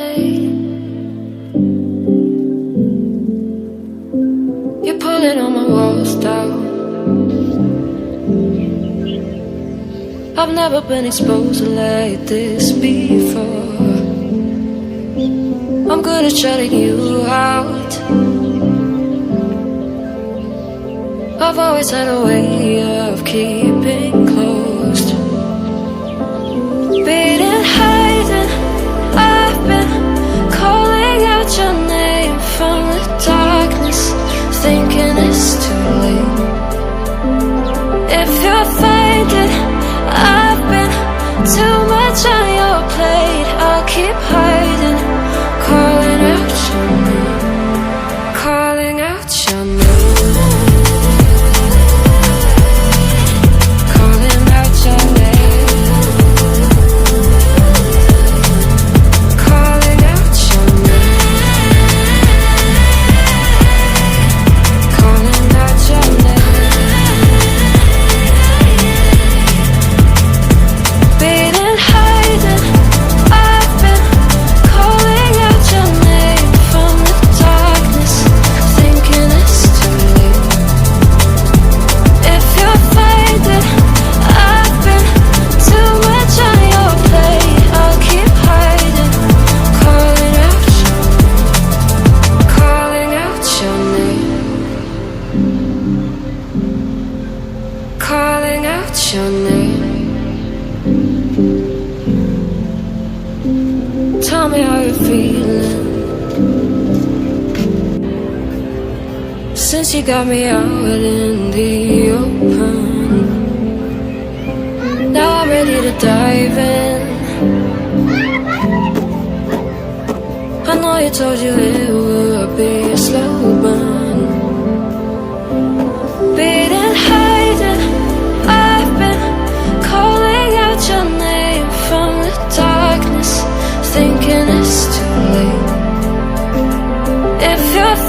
night. You're pulling all my walls down. I've never been exposed like this before. I'm good at shutting you out. I've always had a way of keeping closed. Beating, hiding, I've been calling out your name from the darkness, thinking it's too late. If you're faded, I've been too much on your plate. I'll keep hiding, calling out your name, calling out your name. Calling out your name. Tell me how you're feeling since you got me out in the open. Now I'm ready to dive in. I know you told you it would be a slow burn. Beating, hiding, I've been calling out your name from the darkness, thinking it's too late. If you're